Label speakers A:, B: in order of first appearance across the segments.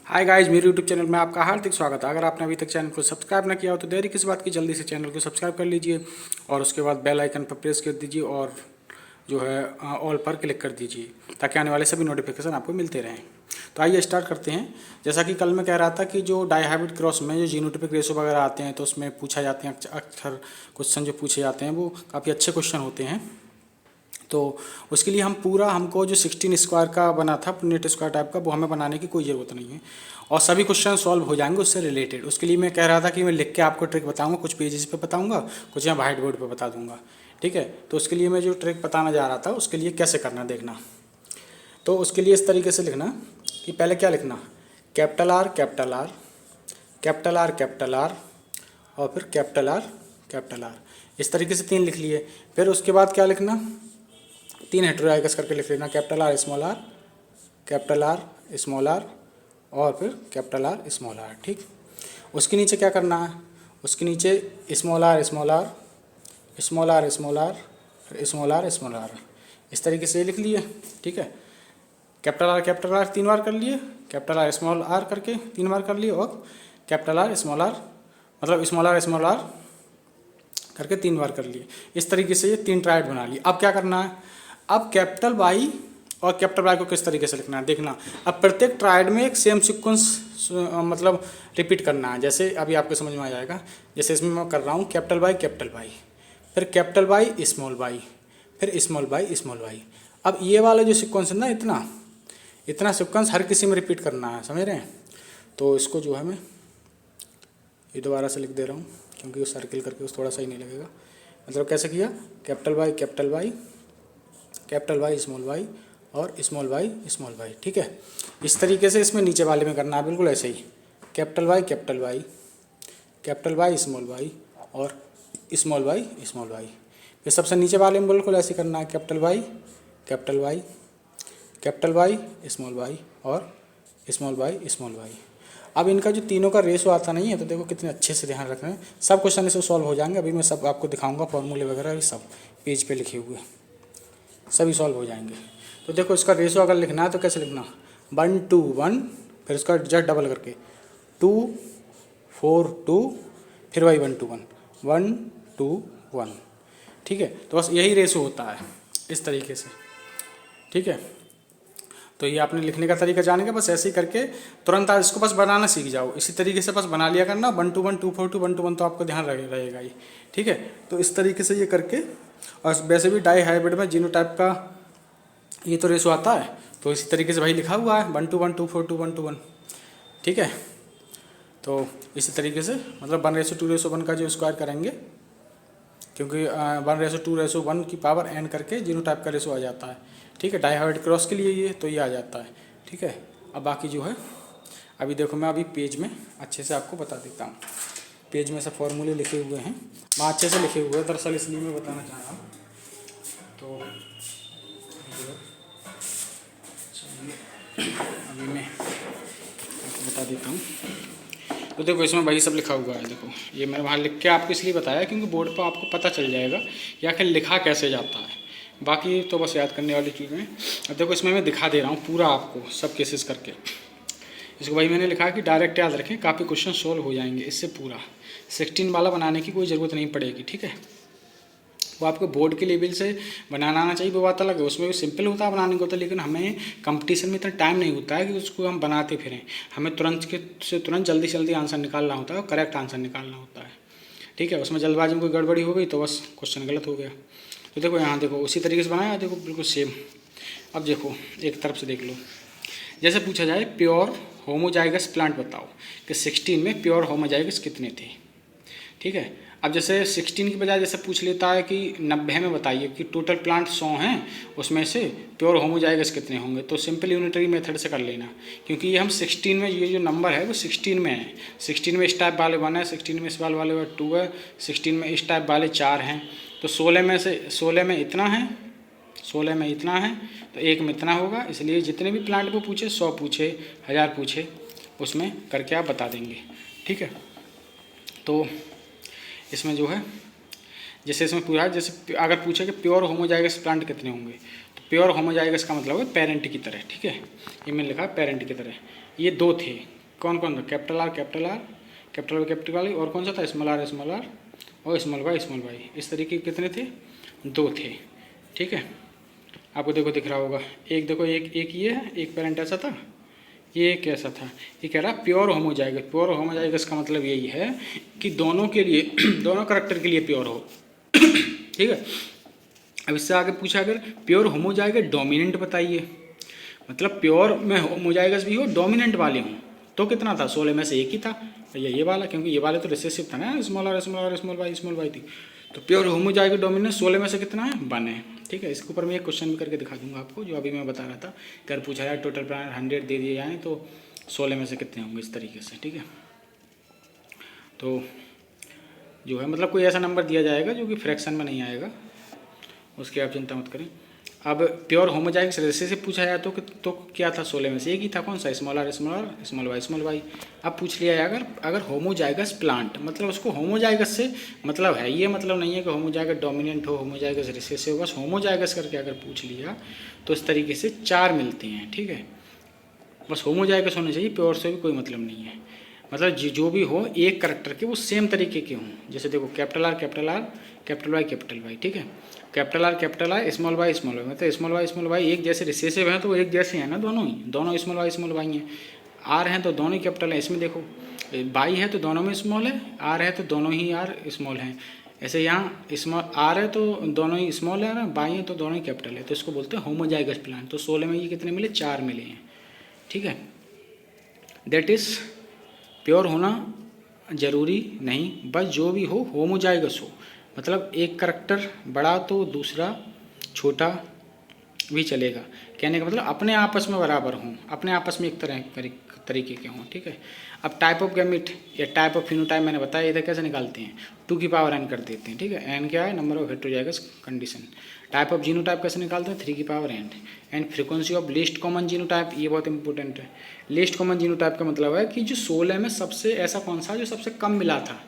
A: Hi guys, मेरे YouTube channel में आपका हार्दिक स्वागत है। अगर आपने अभी तक चैनल को सब्सक्राइब न किया हो तो देरी किस बात की, जल्दी से चैनल को सब्सक्राइब कर लीजिए और उसके बाद बेल आइकन पर प्रेस कर दीजिए और जो है ऑल पर क्लिक कर दीजिए ताकि आने वाले सभी नोटिफिकेशन आपको मिलते रहें। तो आइए स्टार्ट करते हैं। जैसा कि कल मैं कह रहा था कि जो डाइहाइब्रिड क्रॉस में जो जीनोटिपिक रेशो वगैरह आते हैं तो उसमें पूछा जाते हैं अक्सर क्वेश्चन जो पूछे जाते हैं वो काफ़ी अच्छे क्वेश्चन होते हैं। तो उसके लिए हमको जो 16 स्क्वायर का बना था नेट स्क्वायर टाइप का, वो हमें बनाने की कोई ज़रूरत नहीं है और सभी क्वेश्चन सॉल्व हो जाएंगे उससे रिलेटेड। उसके लिए मैं कह रहा था कि मैं लिख के आपको ट्रिक बताऊंगा, कुछ पेजेस पे बताऊंगा, कुछ यहाँ व्हाइट बोर्ड पे बता दूंगा। ठीक है, तो उसके लिए मैं जो ट्रिक बताना जा रहा था उसके लिए कैसे करना देखना। तो उसके लिए इस तरीके से लिखना कि पहले क्या लिखना, capital R capital R capital R capital are और फिर कैपिटल आर कैपिटल आर, इस तरीके से 3 लिख लिए। फिर उसके बाद क्या लिखना, 3 हेटेरोजाइगस करके लिख लेना, capital R small R capital R small R और फिर कैपिटल आर स्मॉल आर। ठीक, उसके नीचे क्या करना है, उसके नीचे small R small R small R small R फिर स्मॉल आर स्मॉल आर, इस तरीके से लिख लिए। ठीक है, कैपिटल आर 3 बार कर लिए, कैपिटल आर स्मॉल आर करके 3 बार कर लिए और कैपिटल आर स्मॉल आर मतलब स्मॉल आर करके 3 बार कर लिए। इस तरीके से ये 3 ट्राइड बना लिए। अब क्या करना है, अब कैपिटल वाई और कैपिटल वाई को किस तरीके से लिखना है देखना। अब प्रत्येक ट्राइड में एक सेम सीक्वेंस मतलब रिपीट करना है। जैसे अभी आपको समझ में आ जाएगा, जैसे इसमें मैं कर रहा हूँ कैपिटल वाई फिर कैपिटल वाई स्मॉल वाई फिर स्मॉल वाई। अब ये वाला जो सीक्वेंस है ना, इतना सीक्वेंस हर किसी में रिपीट करना है, समझ रहे हैं। तो इसको जो है मैं ये दोबारा से लिख दे रहा हूँ क्योंकि वो सर्किल करके उस थोड़ा सही नहीं लगेगा। मतलब कैसे किया, कैपिटल वाई स्मॉल वाई और स्मॉल वाई। ठीक है, इस तरीके से इसमें नीचे वाले में करना है बिल्कुल ऐसे ही, कैपिटल वाई स्मॉल वाई और स्मॉल वाई। फिर सबसे नीचे वाले में बिल्कुल ऐसे करना है, कैपिटल वाई स्मॉल वाई और स्मॉल वाई। अब इनका जो तीनों का रेशो आता नहीं है तो देखो कितने अच्छे से ध्यान रख रहे हैं। सब क्वेश्चन इससे सॉल्व हो जाएंगे। अभी मैं सब आपको दिखाऊंगा, फॉर्मूले वगैरह सब पेज पे लिखे हुए सभी सॉल्व हो जाएंगे। तो देखो इसका रेशो अगर लिखना है तो कैसे लिखना, 1 2 1 फिर उसका जस्ट डबल करके 2 4 2 फिर वही 1 2 1। ठीक है, तो बस यही रेशो होता है इस तरीके से। ठीक है, तो ये आपने लिखने का तरीका जानेंगे, बस ऐसे ही करके तुरंत आप इसको बस बनाना सीख जाओ। इसी तरीके से बस बना लिया करना, 1 2 1 2 4 2 1 2 1 तो आपको ध्यान रहेगा ही। ठीक है, तो इस तरीके से ये करके, और वैसे भी डाइहाइब्रिड में जीनोटाइप का ये तो रेशो आता है, तो इसी तरीके से भाई लिखा हुआ है 1 2 1 2 4 2 1 2 1। ठीक है, तो इसी तरीके से मतलब 1:2:1 का जो स्क्वायर करेंगे, क्योंकि 1:2:1 की पावर n करके जीनोटाइप का रेशो आ जाता है। ठीक है, डाइहाइब्रिड क्रॉस के लिए ये तो ये आ जाता है। ठीक है, अब बाकी जो है अभी देखो मैं अभी पेज में अच्छे से आपको बता देता हूँ। पेज में सब फॉर्मूले लिखे हुए हैं, वहाँ अच्छे से लिखे हुए हैं, दरअसल इसलिए मैं बताना चाह रहा हूँ। तो अभी मैं आपको बता देता हूँ। तो देखो इसमें वही सब लिखा हुआ है। देखो ये मैंने वहाँ लिख के आपको इसलिए बताया क्योंकि बोर्ड पर आपको पता चल जाएगा कि आखिर लिखा कैसे जाता है। बाकी तो बस याद करने वाली चीज़ें। अब देखो इसमें मैं दिखा दे रहा हूँ पूरा आपको सब केसेस करके। इसको वही मैंने लिखा है कि डायरेक्ट याद रखें, काफ़ी क्वेश्चन सोल्व हो जाएंगे इससे। पूरा 16 वाला बनाने की कोई ज़रूरत नहीं पड़ेगी। ठीक है, वो आपको बोर्ड के लेवल से बनाना आना चाहिए, वो बात अलग है। उसमें भी सिंपल होता है बनाने को तो, लेकिन हमें कंपटीशन में इतना टाइम नहीं होता है कि उसको हम बनाते फिरें। हमें तुरंत जल्दी से जल्दी आंसर निकालना होता है और करेक्ट आंसर निकालना होता है। ठीक है, उसमें जल्दबाजी में कोई गड़बड़ी हो गई तो बस क्वेश्चन गलत हो गया। तो देखो यहाँ देखो उसी तरीके से बनाया, देखो बिल्कुल सेम। अब देखो एक तरफ से देख लो, जैसे पूछा जाए प्योर होमोजाइगस प्लांट बताओ कि 16 में प्योर होमोजाइगस कितने थे। ठीक है, अब जैसे 16 की बजाय जैसे पूछ लेता है कि 90 में बताइए कि टोटल प्लांट 100 हैं, उसमें से प्योर होमोजाइगस कितने होंगे। तो सिंपल यूनिटरी मेथड से कर लेना, क्योंकि ये हम 16 में ये जो नंबर है वो 16 में है। 16 में इस टाइप वाले 1 है, 16 में इस वाले 2 है, 16 में इस टाइप वाले 4 हैं। तो 16 में से 16 में इतना है, 16 में इतना है तो एक में इतना होगा। इसलिए जितने भी प्लांट को पूछे, 100 पूछे, 1000 पूछे, उसमें करके आप बता देंगे। ठीक है, तो इसमें जो है जैसे इसमें पूरा जैसे अगर पूछे कि प्योर होमोजाइगस प्लांट कितने होंगे, तो प्योर होमोजाइगस का मतलब है पेरेंट की तरह। ठीक है, ये मैंने लिखा पेरेंट की तरह। ये 2 थे, कौन कौन था, capital R capital R, capital Y capital Y, और कौन सा था, स्मॉल आर और स्मॉल वाई। इस तरीके के कितने थे, 2 थे। ठीक है, आपको देखो दिख रहा होगा, एक देखो एक ये है, एक पेरेंट ऐसा था, ये कैसा था। ये कह रहा प्योर होमोजाइगस। प्योर होमोजाइगस का मतलब यही है कि दोनों के लिए दोनों करैक्टर के लिए प्योर हो। ठीक है, अब इससे आगे पूछा, अगर प्योर होमोजाइगस डोमिनेंट बताइए, मतलब प्योर में होमोजाइगस भी हो, डोमिनेंट वाले हों, तो कितना था, 16 में से एक ही था भैया, ये वाला, क्योंकि ये वाले तो रिसेसिव था ना, स्मॉल आर स्मॉल वाई थी। तो प्योर होमोजाइगस डोमिनेंट 16 में से कितना है, 1 है। ठीक है, इसके ऊपर मैं एक क्वेश्चन भी करके दिखा दूंगा आपको, जो अभी मैं बता रहा था। अगर पूछा जाए टोटल प्लान 100 दे दिए जाएँ तो 16 में से कितने होंगे, इस तरीके से। ठीक है, तो जो है मतलब कोई ऐसा नंबर दिया जाएगा जो कि फ्रैक्शन में नहीं आएगा, उसकी आप चिंता मत करें। अब प्योर होमोजाइगस रेशे से पूछा जाए तो क्या था, 16 में से एक ही था, कौन सा, स्मॉल आर स्मॉल वाई। अब पूछ लिया है अगर होमोजाइगस प्लांट, मतलब उसको होमोजाइगस से मतलब है, ये मतलब नहीं है कि होमोजाइगस डोमिनेंट हो, होमोजाइगस रेशे से हो, बस होमोजाइगस करके अगर पूछ लिया तो इस तरीके से 4 मिलते हैं। ठीक है, बस होमोजाइगस होने चाहिए, प्योर से भी कोई मतलब नहीं है, मतलब जो भी हो एक करैक्टर के वो सेम तरीके के हों। जैसे देखो कैपिटल आर कैपिटल वाई। ठीक है, कैपिटल आर स्मॉल वाई मतलब स्मॉल वाई एक जैसे रिसेसिव हैं तो वो एक जैसे हैं ना, दोनों स्मॉल वाई हैं। आर हैं तो दोनों ही कैपिटल हैं, इसमें देखो वाई है तो दोनों में स्मॉल है, आर है तो दोनों ही आर स्मॉल हैं। ऐसे यहाँ स्मॉल आर है तो दोनों ही स्मॉल है ना, वाई है तो दोनों ही कैपिटल है, तो इसको बोलते हैं होमोजाइगस प्लांट। तो 16 में ये कितने मिले, 4 मिले हैं। ठीक है, दैट इज़ प्योर होना जरूरी नहीं, बस जो भी हो होमोजाइगस हो, मतलब एक करैक्टर बड़ा तो दूसरा छोटा भी चलेगा। कहने का मतलब अपने आपस में बराबर हों, अपने आपस में एक तरीके के हों। ठीक है, अब टाइप ऑफ गैमेट या टाइप ऑफ फिनोटाइप मैंने बताया, इधर कैसे निकालते हैं, 2 की पावर n कर देते हैं। ठीक है, n क्या है, number of heterozygous condition. Type of genotype कैसे निकालते हैं, 3 की power n। And frequency of least common genotype, ये बहुत इंपॉर्टेंट है। लीस्ट कॉमन जीनोटाइप का मतलब है कि जो 16 में सबसे ऐसा कौन सा जो सबसे कम मिला था,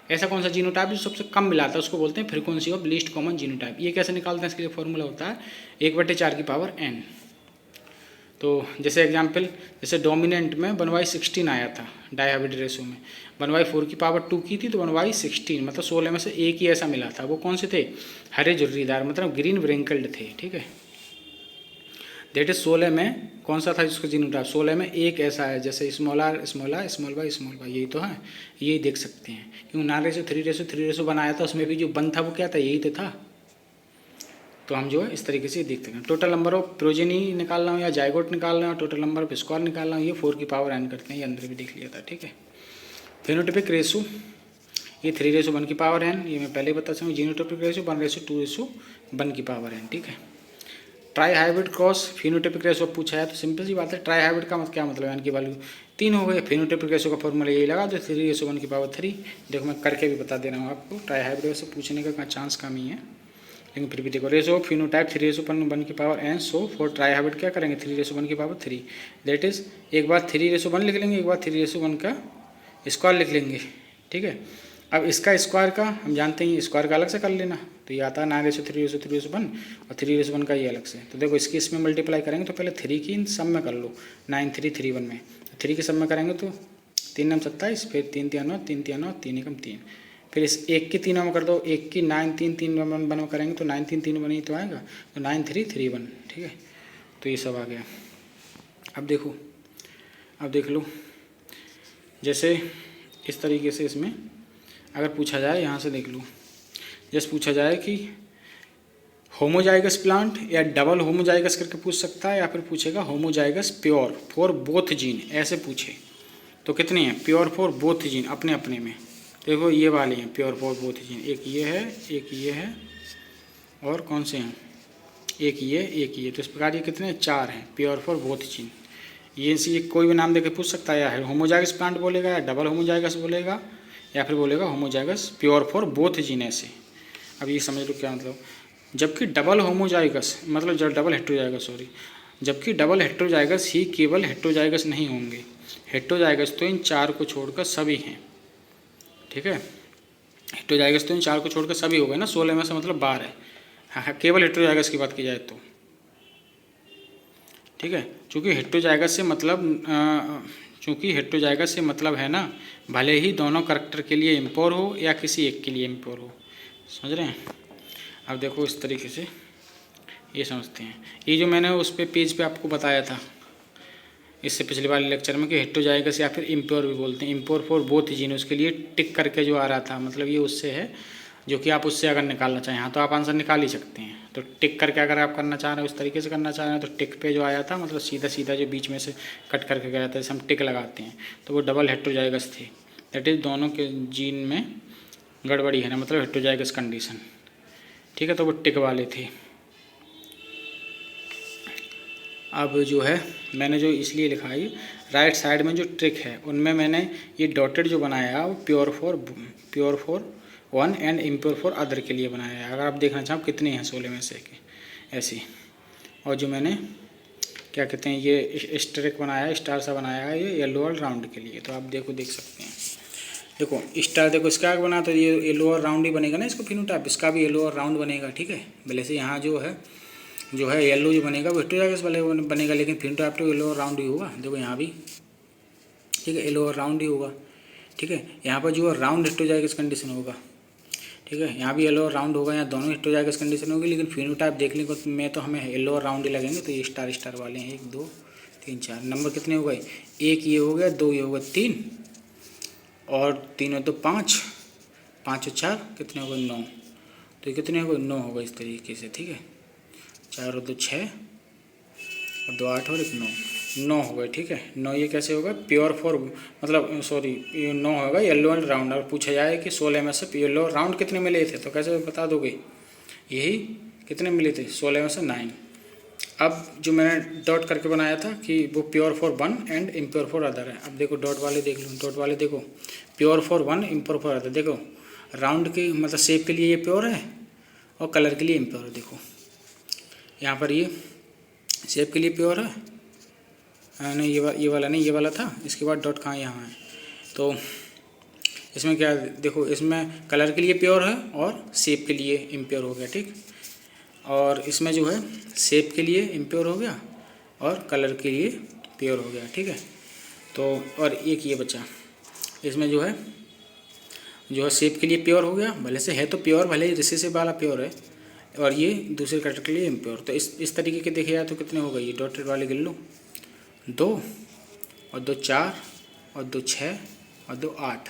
A: ऐसा कौन सा जीनोटाइप जो सबसे कम मिला था, उसको बोलते हैं frequency of least common genotype. ये कैसे निकालते हैं, इसके लिए फॉर्मूला होता है 1/4 की पावर n। तो जैसे एग्जांपल, जैसे डोमिनेंट में 1/16 आया था डायहाइब्रिड रेशो में, 1/4 की पावर 2 की थी तो 1/16, मतलब 16 में से एक ही ऐसा मिला था। वो कौन से थे, हरे झुर्रीदार, मतलब ग्रीन व्रिंकल्ड थे। ठीक है, दैट इज 16 में कौन सा था जिसको जीनोटाइप, 16 में एक ऐसा है जैसे स्मॉल आर स्मॉल वाई, यही तो है, यही देख सकते हैं। क्योंकि 9:3:3 बनाया था, उसमें भी जो 1 था वो क्या था, यही तो था। तो हम जो है इस तरीके से देखते हैं। टोटल नंबर ऑफ प्रोजेनी निकालना हो या जाइगोट निकालना हो, टोटल नंबर ऑफ स्क्वायर निकालना हो, ये 4 की पावर n करते हैं, ये अंदर भी देख लिया था। ठीक है, फेनोटाइपिक रेशो ये 3:1 की पावर n, ये मैं पहले बता सकूँ। जीनोटाइपिक रेशो 1:2:1 की पावर n। ठीक है, try hybrid cross phenotypic ratio पूछा है तो सिंपल सी बात है, ट्राई हाइब्रिड का मतलब क्या मतलब है, n की वैल्यू 3 हो गए। फिनोटाइपिक रेशो का फॉर्मूला यही लगा तो 3:1 की पावर 3। देखो मैं करके भी बता दे रहा हूँ आपको, ट्राई हाइब्रिड से पूछने का चांस कम ही है, लेकिन फिर भी देखो रेशो ऑफ फिनोटाइप 3:1 की power n। So for try hybrid क्या करेंगे, 3:1 की पावर 3। दैट इज एक बार 3:1 लिख लेंगे, एक बार 3:1 का स्क्वायर लिख लेंगे। ठीक है, अब इसका स्क्वायर का हम जानते हैं, स्क्वायर का अलग से कर लेना, तो ये आता है 9:3:1 और 3:1 का ये अलग से। तो देखो इसकी इसमें मल्टीप्लाई करेंगे तो पहले 3 की सब में कर लो, 9:3:1 में, 3 के सब में करेंगे तो 3 9 27, फिर 3 3 9 3 3 9 3 एकम 3, फिर इस 1 की 3 में कर दो, 1 की 9 3 3 1 करेंगे तो 9 3 3 1 ही तो आएगा, तो 9:3:1। ठीक है, तो ये सब आ गया। अब देखो, अब देख लो, जैसे इस तरीके से इसमें अगर पूछा जाए, यहाँ से देख लो, जैसे पूछा जाए कि होमोजाइगस प्लांट या डबल होमोजाइगस करके पूछ सकता है, या फिर पूछेगा homozygous pure for both gene, ऐसे पूछे तो कितने हैं, प्योर फॉर बोथ जीन अपने अपने में। देखो ये वाले हैं प्योर फॉर बोथ जीन, एक ये है और कौन से हैं, एक ये, तो इस प्रकार ये कितने 4 हैं प्योर फॉर बोथ जीन। ये कोई भी नाम देके पूछ सकता है, या होमोजाइगस प्लांट बोलेगा, या डबल होमोजाइगस बोलेगा, या फिर बोलेगा homozygous pure for both gene ऐसे। अब ये समझ लो क्या मतलब, जबकि डबल होमोजाइगस मतलब जब डबल हेटेरोजाइगस जबकि डबल हेटेरोजाइगस ही केवल हेटेरोजाइगस नहीं होंगे, हेटेरोजाइगस तो इन 4 को छोड़कर सभी हैं। ठीक है, हेटेरोजाइगस तो इन 4 को छोड़कर सभी हो गए ना, 16 में से मतलब 12 है। हाँ, केवल हेटेरोजाइगस की बात की जाए तो। ठीक है, चूँकि हेटेरोजाइगस से मतलब क्योंकि हेटेरोजाइगस से मतलब है ना, भले ही दोनों करैक्टर के लिए इम्प्योर हो या किसी एक के लिए इम्प्योर हो। समझ रहे हैं? अब देखो इस तरीके से ये समझते हैं। ये जो मैंने उस पे पेज पे आपको बताया था इससे पिछले वाले लेक्चर में कि हेटेरोजाइगस या फिर इम्प्योर भी बोलते हैं, इम्प्योर फॉर बोथ जीन, उसके लिए टिक करके जो आ रहा था, मतलब ये उससे है जो कि आप उससे अगर निकालना चाहें, हाँ तो आप आंसर निकाल ही सकते हैं। तो टिक करके अगर आप करना चाह रहे हैं, उस तरीके से करना चाह रहे हैं, तो टिक पे जो आया था मतलब सीधा सीधा जो बीच में से कट करके गया था, जैसे हम टिक लगाते हैं, तो वो डबल हेटेरोजाइगस थे। दैट इज़ दोनों के जीन में गड़बड़ी है ना, मतलब हेटेरोजाइगस कंडीशन। ठीक है, तो वो टिक वाले थे। अब जो है मैंने जो इसलिए लिखा है, राइट साइड में जो ट्रिक है उनमें मैंने ये डॉटेड जो बनाया है वो pure for one and impure for other के लिए बनाया है। अगर आप देखना चाहो कितने हैं 16 में से के ऐसी। और जो मैंने क्या कहते हैं ये स्ट्रिक बनाया है, स्टार सा बनाया है ये येलो और राउंड के लिए, तो आप देख सकते हैं। देखो स्टार, देखो इसका आगे बना तो ये येलो और राउंड ही बनेगा ना, इसको फिनोटाइप, इसका भी येलो और राउंड बनेगा। ठीक है, भले से यहाँ जो है येलो जो बनेगा वो हेटेरोजाइगस वाले बनेगा, लेकिन फिनोटाइप तो येलो और राउंड ही होगा। देखो यहाँ भी ठीक है येलो और राउंड ही होगा। ठीक है, यहाँ पर जो है राउंड हेटेरोजाइगस कंडीशन होगा। ठीक है, यहाँ भी येलो और राउंड होगा, यहाँ दोनों हेटेरोजाइगस कंडीशन होगी, लेकिन फिनोटाइप देखने को में तो हमें येलो और राउंड ही लगेंगे। तो ये स्टार स्टार वाले हैं, 1 2 3 4 नंबर कितने हो गए, 1 ये हो गया, 2 ये हो गया, 3 और 3 और 2 5, 5 और 4 कितने हो गए 9। तो ये कितने हो गए 9 हो गए इस तरीके से। ठीक है, 4 और 2 6 और 2 8 और 1 9 हो गए। ठीक है, 9 ये कैसे होगा, प्योर फॉर मतलब सॉरी 9 होगा येलो एंड राउंड। और पूछा जाए कि 16 में से येलो और राउंड कितने मिले थे, तो कैसे बता दोगे, यही कितने मिले थे 16 में से 9। अब जो मैंने डॉट करके बनाया था कि वो pure for one and impure for other है। अब देखो डॉट वाले देख लो, डॉट वाले देखो pure for one impure for other. देखो राउंड के मतलब शेप के लिए ये प्योर है और कलर के लिए इम्प्योर है। देखो यहाँ पर ये शेप के लिए प्योर है, नहीं ये वाला नहीं, ये वाला था, इसके बाद डॉट कहाँ यहाँ है। तो इसमें क्या देखो, इसमें कलर के लिए प्योर है और शेप के लिए इम्प्योर हो गया। ठीक, और इसमें जो है शेप के लिए इम्प्योर हो गया और कलर के लिए प्योर हो गया। ठीक है, तो और एक ये बचा, इसमें जो है शेप के लिए प्योर हो गया, भले से है तो प्योर, भले ही रिसेसिव वाला प्योर है, और ये दूसरे कलर के लिए इम्प्योर। तो इस तरीके के देखे जाए तो कितने हो गए, ये डॉटेड वाले गिन लो, 2 और 2 4 और 2 6 और 2 8,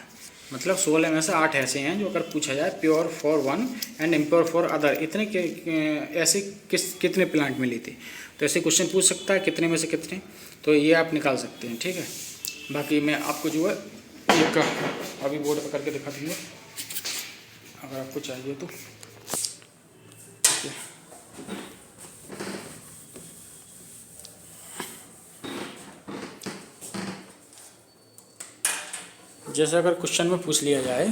A: मतलब 16 में से 8 ऐसे हैं जो अगर पूछा जाए pure for one and impure for other, इतने ऐसे कितने प्लांट मिले थे। तो ऐसे क्वेश्चन पूछ सकता है कितने में से कितने, तो ये आप निकाल सकते हैं। ठीक है, बाकी मैं आपको जो है एक अभी बोर्ड पर करके दिखा दूँगा अगर आपको चाहिए तो। ठीक है, जैसे अगर क्वेश्चन में पूछ लिया जाए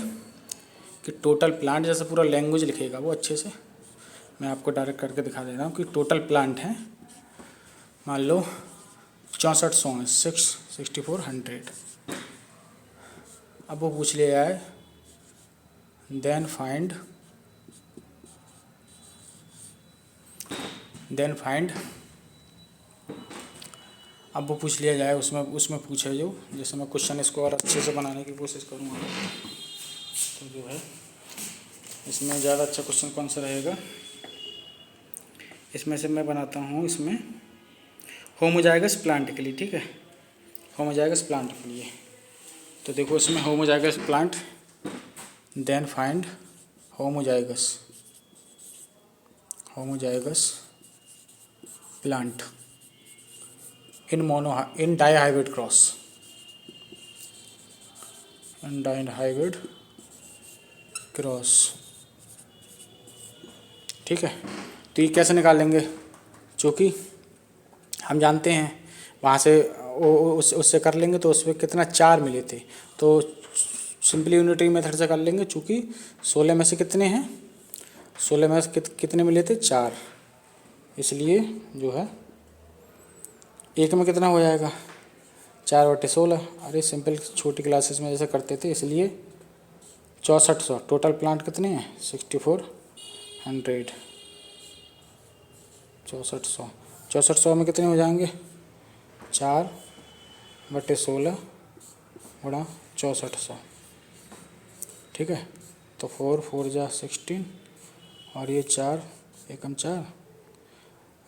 A: कि टोटल प्लांट, जैसे पूरा लैंग्वेज लिखेगा वो अच्छे से, मैं आपको डायरेक्ट करके दिखा दे रहा हूँ कि टोटल प्लांट हैं मान लो 6400 हैं, 6400। अब वो पूछ लिया जाए देन फाइंड अब वो पूछ लिया जाए उसमें पूछे जो, जैसे मैं क्वेश्चन इसको और अच्छे से बनाने की कोशिश करूँगा, तो जो है इसमें ज़्यादा अच्छा क्वेश्चन कौन सा रहेगा, इसमें से मैं बनाता हूँ इसमें होमोजाइगस प्लांट के लिए। ठीक है, होमोजाइगस प्लांट के लिए, तो देखो इसमें homozygous plant, then find homozygous plant in dihybrid cross. ठीक है, तो ये कैसे निकालेंगे, चूँकि हम जानते हैं वहाँ से उससे कर लेंगे तो उसमें कितना 4 मिले थे, तो सिंपली यूनिटरी मेथड से कर लेंगे। चूँकि 16 में से कितने हैं, 16 में से कितने मिले थे 4, इसलिए जो है एक में कितना हो जाएगा 4/16। अरे सिंपल छोटी क्लासेस में जैसे करते थे, इसलिए 6400। टोटल प्लांट कितने हैं 6400, 6400 में कितने हो जाएंगे 4/16 बड़ा 6400, ठीक है। तो 4 4 जा 16 और ये 4 एकम 4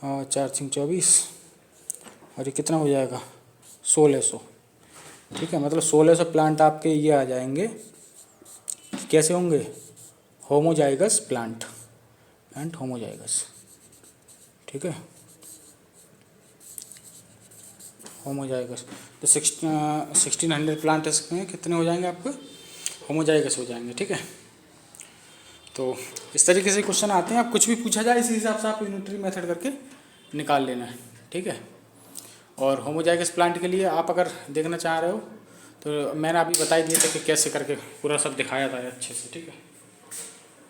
A: और 4 5 24 और ये कितना हो जाएगा 1600, ठीक है। मतलब 1600 प्लांट आपके ये आ जाएंगे, कैसे होंगे, होमोजाइगस प्लांट एंड होमोजाइगस, ठीक है, होमोजाइगस। तो 1600 प्लांट इसमें कितने हो जाएंगे आपके, होमोजाइगस हो जाएंगे, ठीक है। तो इस तरीके से क्वेश्चन आते हैं, आप कुछ भी पूछा जाए इसी हिसाब से आप यूनिटरी मेथड करके निकाल लेना है, ठीक है। और होमोजाइगस प्लांट के लिए आप अगर देखना चाह रहे हो तो मैंने अभी बता ही दिया था कि कैसे करके पूरा सब दिखाया था अच्छे से, ठीक है।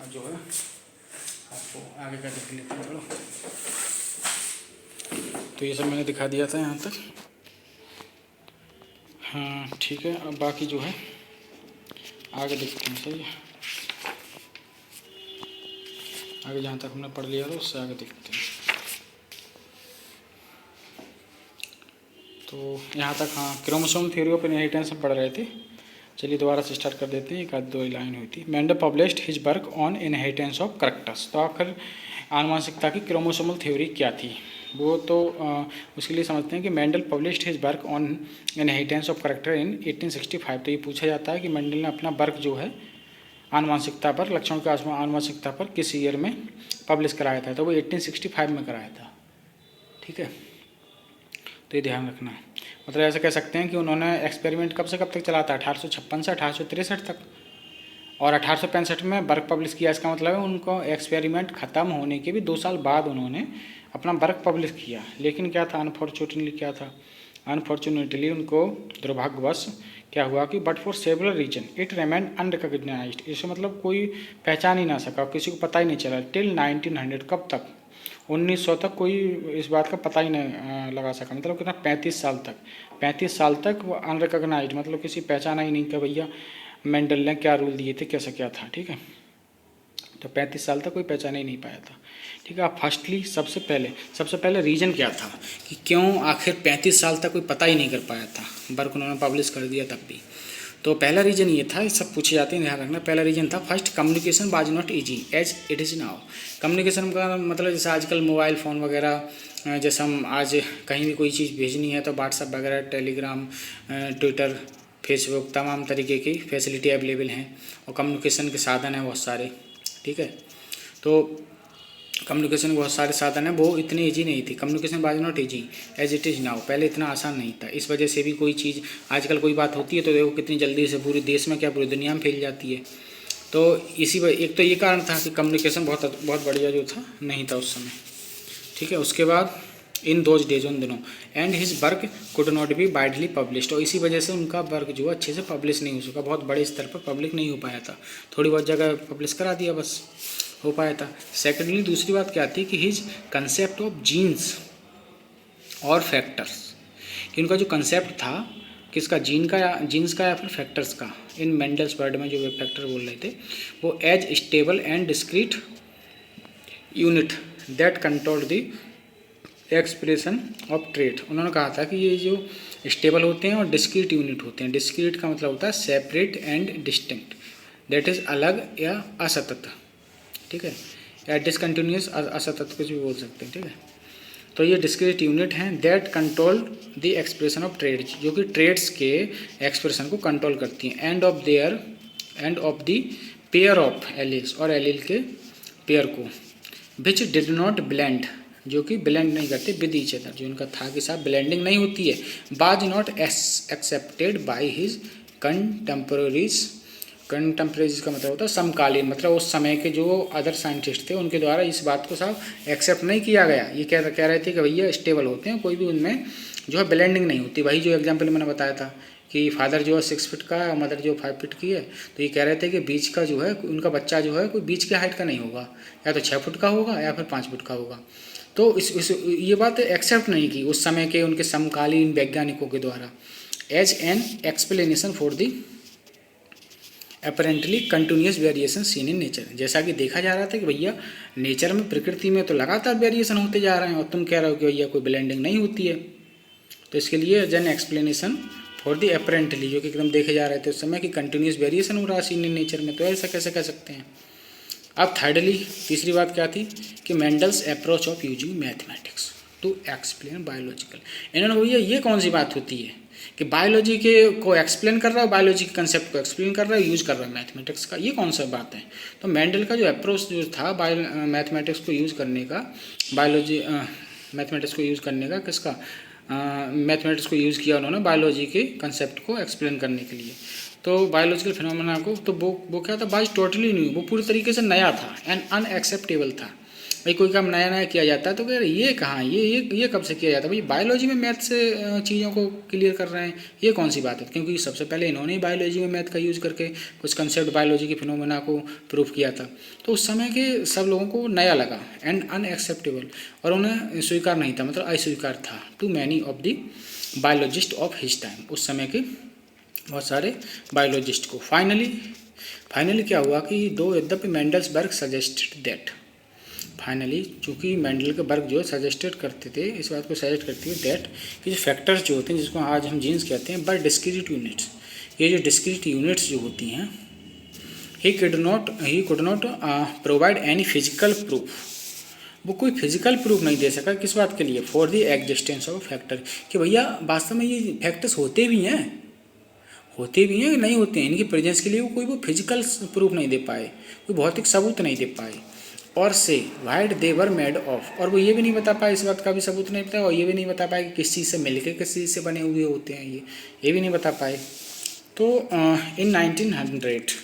A: अब जो है आपको आगे का देख लेते हैं चलो। तो ये सब मैंने दिखा दिया था यहाँ तक, हाँ ठीक है। अब बाकी जो है आगे देखते हैं, सही है। आगे जहाँ तक हमने पढ़ लिया था उससे आगे देखते हैं। तो यहाँ तक हाँ क्रोमोसोम थ्योरी ऑफ इनहेरिटेंस में पढ़ रहे थे। चलिए दोबारा से स्टार्ट कर देते हैं, एक आध दो लाइन हुई थी। Mendel published his work on inheritance of characters. तो आखिर आनुवंशिकता की क्रोमोसोमल थ्योरी क्या थी, वो तो उसके लिए समझते हैं कि Mendel published his work on inheritance of character in 1865। तो ये पूछा जाता है कि मेंडल ने अपना वर्क जो है आनुवंशिकता पर, लक्षणों के आनुवंशिकता पर किस ईयर में पब्लिश कराया था। तो वो 1865 में कराया था, ठीक है। तो ये ध्यान रखना है। मतलब ऐसा कह सकते हैं कि उन्होंने एक्सपेरिमेंट कब से कब तक चला था, 1856 से 1863 तक, और 1865 में वर्क पब्लिश किया। इसका मतलब है उनको एक्सपेरिमेंट ख़त्म होने के भी 2 साल बाद उन्होंने अपना वर्क पब्लिश किया। लेकिन क्या था, अनफॉर्चुनेटली क्या था, अनफॉर्चुनेटली उनको दुर्भाग्यवश क्या हुआ कि but for several reason it remain unrecognized. इससे मतलब कोई पहचान ही ना सका, किसी को पता ही नहीं चला टिल 1900। कब तक, 1900 तक कोई इस बात का पता ही नहीं लगा सका। मतलब कितना, 35 साल तक वो अनरिकग्नाइज्ड, मतलब किसी पहचाना ही नहीं कि भैया मेंडल ने क्या रूल दिए थे, कैसा क्या था, ठीक है। तो 35 साल तक कोई पहचान ही नहीं पाया था, ठीक है। अब फर्स्टली सबसे पहले रीज़न क्या था कि क्यों आखिर 35 साल तक कोई पता ही नहीं कर पाया था, वर्क उन्होंने पब्लिश कर दिया तब भी। तो पहला रीज़न ये था, सब पूछे जाते हैं ध्यान रखना। पहला रीज़न था first, communication was not easy as it is now. Communication का मतलब जैसे आजकल मोबाइल फ़ोन वगैरह, जैसे हम आज कहीं भी कोई चीज़ भेजनी है तो व्हाट्सएप वगैरह, टेलीग्राम, ट्विटर, फेसबुक, तमाम तरीके की फैसिलिटी अवेलेबल हैं और कम्युनिकेशन के साधन हैं बहुत सारे, ठीक है। तो कम्युनिकेशन बहुत सारे साधन हैं, वो इतनी ईजी नहीं थी। Communication was not easy as it is now, पहले इतना आसान नहीं था। इस वजह से भी कोई चीज़ आजकल कोई बात होती है तो देखो कितनी जल्दी से पूरे देश में क्या पूरी दुनिया में फैल जाती है। तो इसी वजह, एक तो ये कारण था कि कम्युनिकेशन बहुत बढ़िया जो था नहीं था उस समय, ठीक है। उसके बाद इन दोज डेज, उन दिनों, and his work could not be widely published. और इसी वजह से उनका वर्क जो अच्छे से पब्लिश नहीं हो सका, बहुत बड़े स्तर पर पब्लिक नहीं हो पाया था। थोड़ी बहुत जगह पब्लिश करा दिया बस, हो पाया था। सेकेंडली दूसरी बात क्या थी कि हिज कंसेप्ट ऑफ जीन्स और फैक्टर्स, कि उनका जो कंसेप्ट था किसका, जीन्स का या फिर फैक्टर्स का, इन मेंडल्स वर्ड में जो वे फैक्टर बोल रहे थे, वो as stable and discrete unit that control the expression of trait. उन्होंने कहा था कि ये जो स्टेबल होते हैं और डिस्क्रीट यूनिट होते हैं। डिस्क्रीट का मतलब होता है separate and distinct, that is अलग या असतत, ठीक है, या डिसकंटिन्यूस, असतत कुछ भी बोल सकते हैं, ठीक है। तो ये डिस्क्रीट यूनिट हैं that control the expression of traits, जो कि ट्रेड्स के एक्सप्रेशन को कंट्रोल करती हैं। End of the pair of alleles, और एलिल के पेयर को, विच डिड नॉट ब्लेंड, जो कि ब्लेंड नहीं करते विद ईच अदर, जो उनका था कि साथ ब्लेंडिंग नहीं होती है। Was not accepted by his contemporaries. कंटेम्परेरीज का मतलब होता है समकालीन, मतलब उस समय के जो अदर साइंटिस्ट थे उनके द्वारा इस बात को साफ एक्सेप्ट नहीं किया गया। ये कह रहे थे कि भैया स्टेबल होते हैं, कोई भी उनमें जो है ब्लेंडिंग नहीं होती। वही जो एग्जांपल मैंने बताया था कि फादर जो है 6 फीट का है और मदर जो 5 फीट की है, तो ये कह रहे थे कि बीच का जो है उनका बच्चा जो है कोई बीच के हाइट का नहीं होगा, या तो 6 फुट का होगा या फिर 5 फुट का होगा। तो ये बात एक्सेप्ट नहीं की उस समय के उनके समकालीन वैज्ञानिकों के द्वारा, as an explanation for the apparently continuous variation seen in nature. जैसा कि देखा जा रहा था कि भैया नेचर में, प्रकृति में तो लगातार वेरिएशन होते जा रहे हैं और तुम कह रहे हो कि भैया कोई ब्लेंडिंग नहीं होती है। तो इसके लिए as an explanation for the apparently, जो कि एकदम देखे जा रहे थे उस समय कि कंटिन्यूस वेरिएशन हो रहा है सीन इन नेचर में, तो ऐसा कैसे कह सकते हैं। अब थर्डली तीसरी बात क्या थी कि Mendel's approach of using mathematics to explain biological. इन्होंने भैया ये कौन सी बात होती है कि बायोलॉजी के को एक्सप्लेन कर रहा है, बायोलॉजी के कंसेप्ट को एक्सप्लेन कर रहा है, यूज कर रहा है मैथमेटिक्स का, ये कौन सा बात है। तो मेंडल का जो अप्रोच जो था मैथमेटिक्स को यूज़ करने का, बायोलॉजी मैथमेटिक्स को यूज़ करने का, किसका मैथमेटिक्स को यूज़ किया उन्होंने बायोलॉजी के कंसेप्ट को एक्सप्लेन करने के लिए। तो बायोलॉजिकल फिनोमेना को, तो वो क्या था, बाइज टोटली न्यू, वो पूरी तरीके से नया था एंड अनएक्सेप्टेबल था। भाई कोई काम नया नया किया जाता है तो कह रहे ये कहाँ, ये कब से किया जाता है, भाई बायोलॉजी में मैथ से चीज़ों को क्लियर कर रहे हैं, ये कौन सी बात है। क्योंकि सबसे पहले इन्होंने ही बायोलॉजी में मैथ का यूज़ करके कुछ कंसेप्ट बायोलॉजी के फिनोमेना को प्रूव किया था, तो उस समय के सब लोगों को नया लगा एंड अनएक्सेप्टेबल, और उन्हें स्वीकार नहीं था, मतलब अस्वीकार था to many of the biologist of his time, उस समय के बहुत सारे बायोलॉजिस्ट को। फाइनली क्या हुआ कि दो यद्यपि मेंडल्सबर्ग सजेस्टेड दैट, फाइनली चूँकि मेंडल के बर्ग जो सजेस्टेड करते थे, इस बात को सजेस्ट करते थे दैट कि जो फैक्टर्स जो होते हैं जिसको आज हम जीन्स कहते हैं, बट डिस्क्रीट यूनिट्स, ये जो डिस्क्रीट यूनिट्स जो होती हैं, he could not provide any physical proof, वो कोई फिजिकल प्रूफ नहीं दे सका किस बात के लिए, for the existence of factor, कि भैया वास्तव में ये फैक्टर्स होते भी हैं नहीं होते हैं, इनकी प्रेजेंस के लिए वो फिजिकल प्रूफ नहीं दे पाए, कोई भौतिक सबूत नहीं दे पाए, और से wide they were made of, और वो ये भी नहीं बता पाए, इस बात का भी सबूत नहीं बताया, और ये भी नहीं बता पाए कि किस चीज़ से मिलकर किस चीज़ से बने हुए होते हैं, ये भी नहीं बता पाए। तो इन 1900,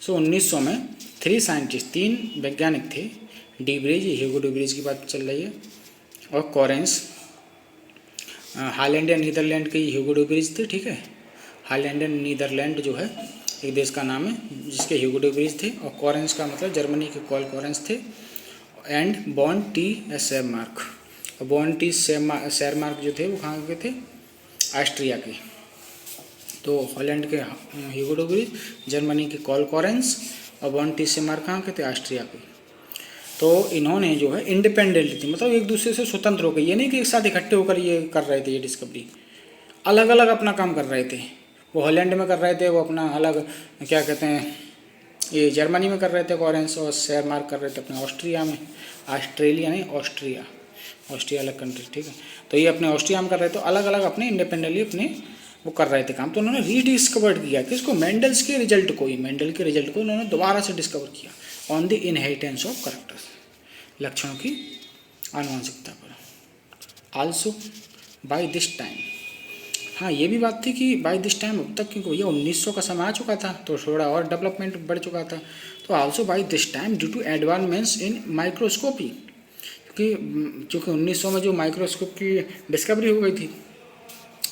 A: सो 1900 में 3 साइंटिस्ट, 3 वैज्ञानिक थे, डीब्रिज, ह्यूगो डीब्रिज की बात चल रही है, और कॉरेंस, हॉलैंड या नीदरलैंड के ह्यूगो डीब्रिज थे, ठीक है, हॉलैंड एंड नीदरलैंड जो है एक देश का नाम है जिसके ह्यूगो डीब्रिज थे, और कॉरेंस का मतलब जर्मनी के कॉल कॉरेंस थे, एंड बॉन टी शेरमार्क, और बॉन टी शेरमार्क जो थे वो कहाँ के थे, ऑस्ट्रिया के। तो हॉलैंड के ह्यूगो डीब्रिज, जर्मनी के कॉल कॉरेंस, और बॉन टी शेरमार्क कहाँ के थे, ऑस्ट्रिया के। तो इन्होंने जो है इंडिपेंडेंटली थी, मतलब एक दूसरे से स्वतंत्र हो गए, ये नहीं कि एक साथ इकट्ठे होकर ये कर रहे थे, ये डिस्कवरी अलग अलग अपना काम कर रहे थे। वो हॉलैंड में कर रहे थे, वो अपना अलग क्या कहते हैं, ये जर्मनी में कर रहे थे कॉरेंस, और शेरमार्क कर रहे थे अपने ऑस्ट्रिया में, ऑस्ट्रेलिया नहीं ऑस्ट्रिया अलग कंट्री, ठीक है। तो ये अपने ऑस्ट्रिया में कर रहे थे, अलग अलग अपने इंडिपेंडेंटली अपने वो कर रहे थे काम। तो उन्होंने रीडिस्कवर्ड किया किसको, मेंडल के रिजल्ट को उन्होंने दोबारा से डिस्कवर किया, on the inheritance of characters, लक्षणों की आनुवंशिकता पर। आल्सो बाय दिस टाइम, हाँ ये भी बात थी कि बाय दिस टाइम अब तक, क्योंकि भैया 1900 का समय आ चुका था तो थोड़ा और डेवलपमेंट बढ़ चुका था। तो also by this time due to advancements in microscopy, क्योंकि चूँकि 1900 में जो माइक्रोस्कोप की डिस्कवरी हो गई थी,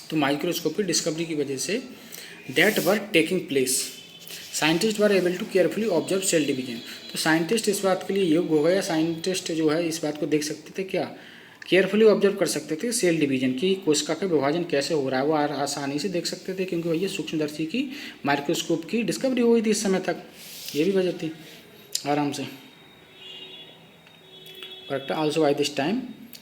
A: तो माइक्रोस्कोप की डिस्कवरी की वजह से that were taking place, scientist were able to carefully observe cell division. तो साइंटिस्ट इस बात के लिए योग्य हो गया, साइंटिस्ट जो है इस बात को देख सकते थे, क्या केयरफुली ऑब्जर्व कर सकते थे सेल डिवीजन की, कोशिका का विभाजन कैसे हो रहा है वो आसानी से देख सकते थे, क्योंकि भैया सूक्ष्मदर्शी की माइक्रोस्कोप की डिस्कवरी हुई थी इस समय तक, ये भी वजह थी आराम से। Correct, also by this time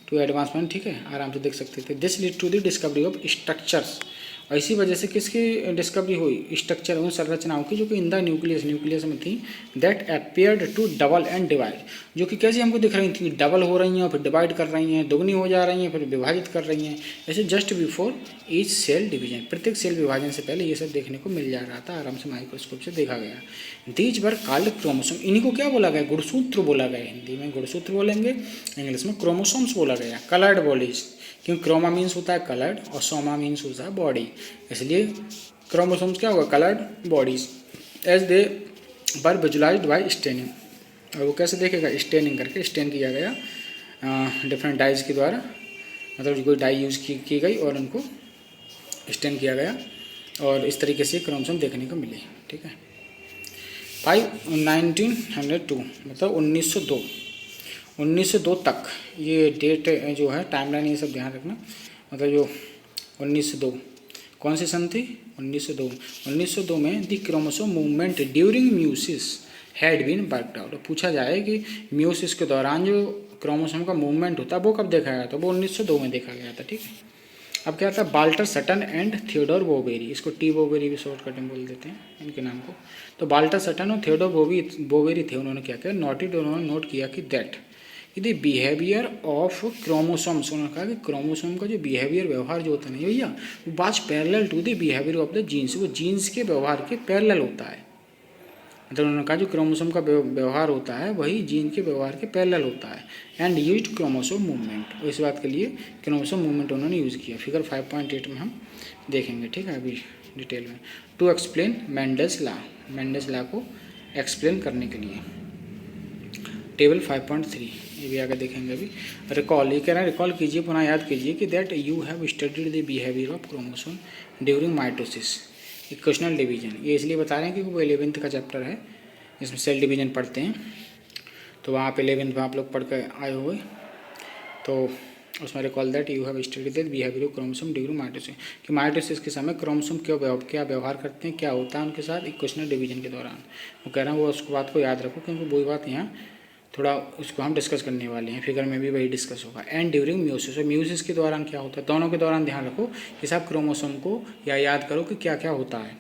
A: to advancement, ठीक है, आराम से देख सकते थे। This lead to the discovery of structures, और इसी वजह से किसकी डिस्कवरी हुई, स्ट्रक्चर उन संरचनाओं की जो कि इन द न्यूक्लियस में थी, that appeared to double and divide, जो कि कैसे हमको दिख रही थी, डबल हो रही हैं और फिर डिवाइड कर रही हैं, दुगनी हो जा रही हैं फिर विभाजित कर रही हैं, ऐसे just before each cell division, प्रत्येक सेल विभाजन से पहले ये सब देखने को मिल जा रहा था, आराम से माइक्रोस्कोप से देखा गया। दीज वर कॉल्ड क्रोमोसोम, इन्हीं को क्या बोला गया, गुणसूत्र बोला गया, हिंदी में गुणसूत्र बोलेंगे, इंग्लिश में क्रोमोसोम्स बोला गया। कलर्ड बॉडीज, क्योंकि क्रोमा मीन्स होता है कलर्ड और सोमा मीन्स होता है बॉडी, इसलिए क्रोमोसोम्स क्या होगा, coloured bodies, as they were visualised by staining, और वो कैसे देखेगा, स्टेनिंग करके, स्टेन किया गया डिफरेंट डाइज के द्वारा, मतलब कोई डाई यूज़ की गई और उनको स्टेन किया गया, और इस तरीके से क्रोमोसोम देखने को मिले, ठीक है। 1902 मतलब 1902 तक ये डेट जो है, टाइमलाइन ये सब ध्यान रखना, मतलब जो 1902 कौन सी सन थी, 1902 में the chromosome movement during meiosis had been worked out. पूछा जाए कि म्यूसिस के दौरान जो क्रोमोसोम का मूवमेंट होता है वो कब देखा गया था, वो 1902 में देखा गया था, ठीक है। अब क्या आता है, Walter Sutton and Theodore Boveri, इसको टी बोवेरी भी शॉर्टकट में बोल देते हैं इनके नाम को। तो वाल्टर सटन और थियोडोर बोवेरी थे, उन्होंने क्या किया, उन्होंने नोट किया कि that the behaviour of chromosomes, उन्होंने कहा कि क्रोमोसोम का जो बिहेवियर व्यवहार जो होता है ना भैया, वो was parallel to the behaviour of the genes, वो जीन्स के व्यवहार के पैरेलल होता है। मतलब उन्होंने कहा जो क्रोमोसोम का व्यवहार होता है वही जीन के व्यवहार के पैरेलल होता है। एंड यूज्ड क्रोमोसोम मूवमेंट, इस बात के लिए क्रोमोसोम मूवमेंट उन्होंने यूज़ किया। फिगर 5.8 में हम देखेंगे, ठीक है, अभी डिटेल में। टू एक्सप्लेन मेंडल्स लॉ को एक्सप्लेन करने के लिए। टेबल 5.3 ये भी आगे देखेंगे अभी। रिकॉल, ये कह रहा है रिकॉल कीजिए, पुनः याद कीजिए कि that you have studied the behaviour of chromosome during mitosis, equational division. ये इसलिए बता रहे हैं क्योंकि वो 11th का चैप्टर है जिसमें सेल डिवीजन पढ़ते हैं, तो वहाँ पे 11th में आप लोग पढ़ कर आए हुए, तो उसमें recall that you have studied the behaviour of chromosome during mitosis, कि माइटोसिस के समय क्रोमोसोम क्या व्यवहार करते हैं, क्या होता है उनके साथ इक्वेशनल डिवीजन के दौरान। वो कह रहा है वो उसको बात को याद रखो, क्योंकि वही बात यहाँ थोड़ा उसको हम डिस्कस करने वाले हैं, फिगर में भी वही डिस्कस होगा। एंड ड्यूरिंग म्यूसिस, और म्यूसिस के दौरान क्या होता है, दोनों के दौरान ध्यान रखो कि सब क्रोमोसोम को या याद करो कि क्या क्या होता है।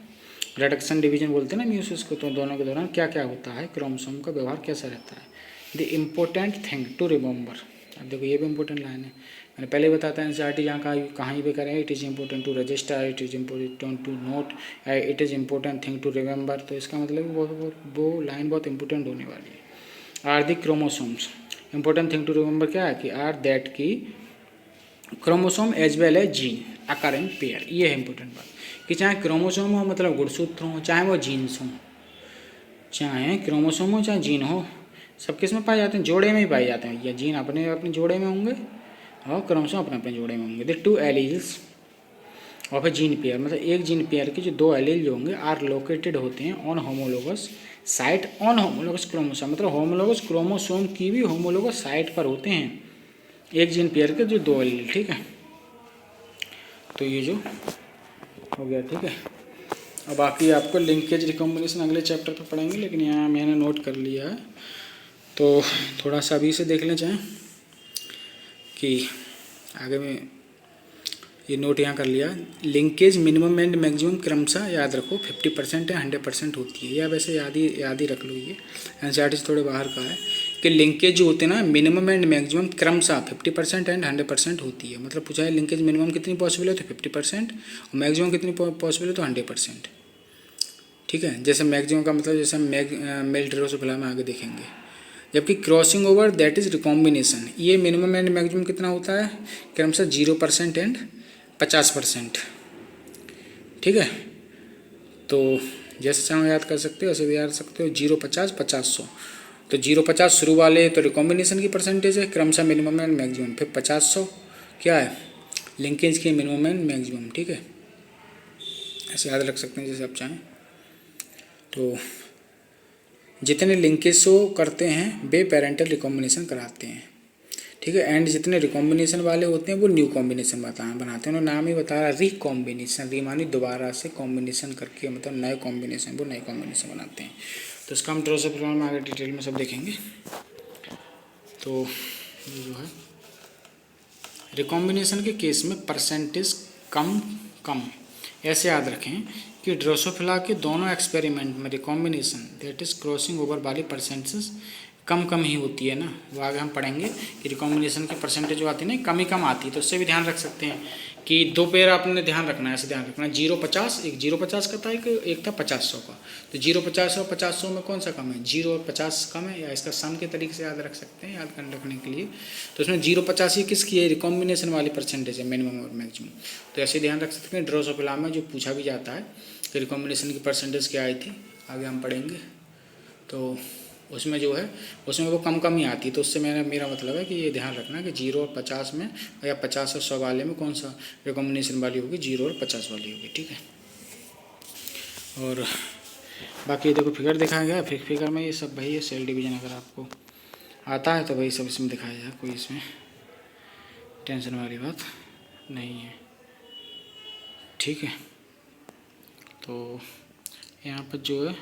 A: रिडक्शन डिवीजन बोलते हैं ना म्यूसिस को, तो दोनों के दौरान क्या क्या होता है, क्रोमोसोम का व्यवहार कैसा रहता है। The important thing to remember, अब देखो ये भी इंपॉर्टेंट लाइन है, मैंने पहले बताता है एनसीईआरटी जहाँ कहीं भी करें, it is important to register, it is important to note, it is important thing to remember. तो इसका मतलब वो लाइन बहुत इंपॉर्टेंट होने वाली है। Are the chromosomes, important thing to remember क्या है कि आर दैट की chromosome as well as gene occur in pair, ये है इंपॉर्टेंट बात, कि चाहे क्रोमोसोम हो मतलब गुणसूत्र हो, चाहे वो जीन्स हो, चाहे क्रोमोसोम हो चाहे जीन हो, सब किस में पाए जाते हैं, जोड़े में ही पाए जाते हैं। या जीन अपने अपने जोड़े में होंगे और क्रोमोसोम अपने अपने जोड़े में होंगे। The two alleles of A gene pair, मतलब एक जीन पेयर के जो दो एलील जो होंगे आर लोकेटेड होते हैं on homologous site, on homologous chromosome, मतलब होमोलोगस क्रोमोसोम की भी होमोलोगस साइट पर होते हैं एक जीन पेयर के जो दो एलील, ठीक है। तो ये जो हो गया, ठीक है। अब बाकी आपको लिंकेज रिकॉम्बिनेशन अगले चैप्टर पर पढ़ेंगे, लेकिन यहाँ मैंने नोट कर लिया है, तो थोड़ा सा अभी से देख लें चाहें कि आगे में ये नोट यहाँ कर लिया। लिंकेज मिनिमम एंड मैक्सिमम क्रमशः याद रखो 50% है 100% होती है, या वैसे याद ही रख लो, ये एनसीईआरटी से थोड़े बाहर का है कि लिंकेज जो होते हैं ना मिनिमम एंड मैक्सिमम क्रमशः 50% एंड 100% होती है। मतलब पूछा है लिंकेज मिनिमम कितनी पॉसिबल है तो 50% और मैक्सिमम कितनी पॉसिबल है तो 100%, ठीक है। जैसे मैक्सिमम का मतलब जैसे हम मेल ड्रोसोफिला में आगे देखेंगे। जबकि crossing over that is recombination, ये मिनिमम एंड मैक्सिमम कितना होता है, क्रमशः 0% एंड 50%, ठीक है। तो जैसे चाहो याद कर सकते हो ऐसे भी याद सकते हो, 0, 50, 50, 100। तो 0, 50 शुरू वाले तो रिकॉम्बिनेशन की परसेंटेज है, क्रमशः मिनिमम एंड मैक्सिमम, फिर 50, 100 क्या है लिंकेज की मिनिमम एंड मैक्सिमम, ठीक है। ऐसे याद रख सकते हैं जैसे आप चाहें। तो जितने लिंकेज शो करते हैं वे पेरेंटल रिकॉम्बिनेशन कराते हैं, ठीक है। एंड जितने रिकॉम्बिनेशन वाले होते हैं वो न्यू कॉम्बिनेशन बनाते हैं। उन्होंने नाम ही बता रहा रिकॉम्बिनेशन, री मानी दोबारा से कॉम्बिनेशन करके, मतलब नए कॉम्बिनेशन, वो नए कॉम्बिनेशन बनाते हैं। तो इसका हम ड्रोसोफिला में आगे डिटेल में सब देखेंगे। तो ये जो है रिकॉम्बिनेशन के केस में परसेंटेज कम ऐसे याद रखें कि ड्रोसोफिला के दोनों एक्सपेरिमेंट में recombination that is crossing over वाली परसेंटेज कम ही होती है ना, वो आगे हम पढ़ेंगे कि रिकॉम्बिनेशन की परसेंटेज जो आती है ना कम आती है। तो उससे भी ध्यान रख सकते हैं कि दो पेयर आपने ध्यान रखना है, ऐसे ध्यान रखना है 0, 50, एक 0, 50 का था, एक था 50, 100 का। तो 0, 50 और 50, 100 में कौन सा कम है, 0 और 50 कम है, या इसका सम के तरीके से याद रख सकते हैं, याद करने रखने के लिए। तो इसमें 0, 50 ये किसकी है, रिकॉम्बिनेशन वाली परसेंटेज है, मिनिमम और मैक्सिमम। तो ऐसे ध्यान रख सकते हैं। ड्रोसोफिला में जो पूछा भी जाता है कि रिकॉम्बिनेशन की परसेंटेज क्या आई थी, आगे हम पढ़ेंगे। तो उसमें जो है उसमें वो कम ही आती है। तो उससे मेरा मतलब है कि ये ध्यान रखना कि 0 और 50 में या 50 और 100 वाले में कौन सा रिकॉम्बिनेशन वाली होगी, 0 और 50 वाली होगी, ठीक है। और बाकी देखो फिगर दिखाया गया, फिगर में ये सब भाई ये सेल डिवीजन अगर आपको आता है तो भाई सब इसमें दिखाया जाए, कोई इसमें टेंशन वाली बात नहीं है, ठीक है। तो यहाँ पर जो है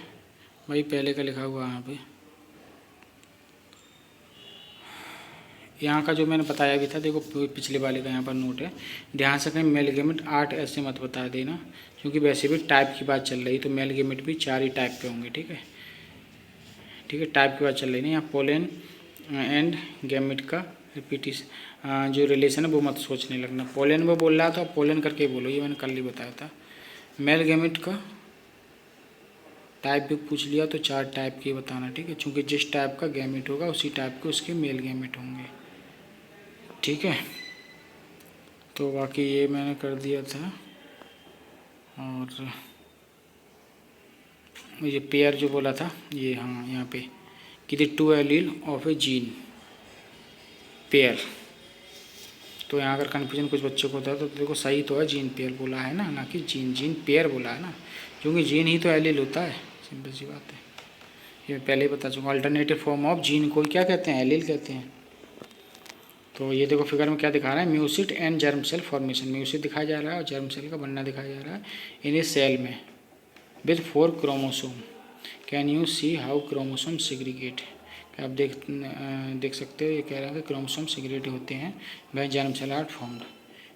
A: भाई पहले का लिखा हुआ यहाँ पे यहाँ का जो मैंने बताया भी था, देखो पिछले वाले का यहाँ पर नोट है, ध्यान से कहीं मेल गेमेट 8 ऐसे मत बता देना, क्योंकि वैसे भी टाइप की बात चल रही, तो मेल गेमेट भी 4 ही टाइप पे होंगे। ठीक है, ठीक है, टाइप की बात चल रही ना। यहाँ पोलन एंड गैमेट का रिपीटिशन जो रिलेशन है वो मत सोचने लगना। पोलन वो बोल रहा था, पोलन करके बोलो, ये मैंने कल ही बताया था। मेल गैमेट का टाइप भी पूछ लिया तो 4 टाइप के बताना। ठीक है, क्योंकि जिस टाइप का गैमेट होगा उसी टाइप के उसके मेल गैमेट होंगे। ठीक है, तो बाकी ये मैंने कर दिया था। और ये पेयर जो बोला था ये, हाँ यहाँ पे कि the 2 allele of A gene pair. तो यहाँ अगर कन्फ्यूजन कुछ बच्चों को होता है तो देखो सही तो है, जीन पेयर बोला है ना कि जीन पेयर बोला है ना, क्योंकि जीन ही तो एलील होता है, सिंपल सी बात है। ये पहले ही बता चुका। अल्टरनेटिव फॉर्म ऑफ जीन को क्या कहते हैं? एलील कहते हैं। तो ये देखो फिगर में क्या दिखा रहा है, म्यूसिट एंड जर्म सेल फॉर्मेशन। म्यूसिट दिखाया जा रहा है और जर्म सेल का बनना दिखाया जा रहा है इन ए सेल में with 4 chromosome. Can you see how chromosome segregate? आप देख सकते हो, ये कह रहा है कि क्रोमोसोम सेग्रीगेट होते हैं वह जर्म सेल आर फॉर्म्ड।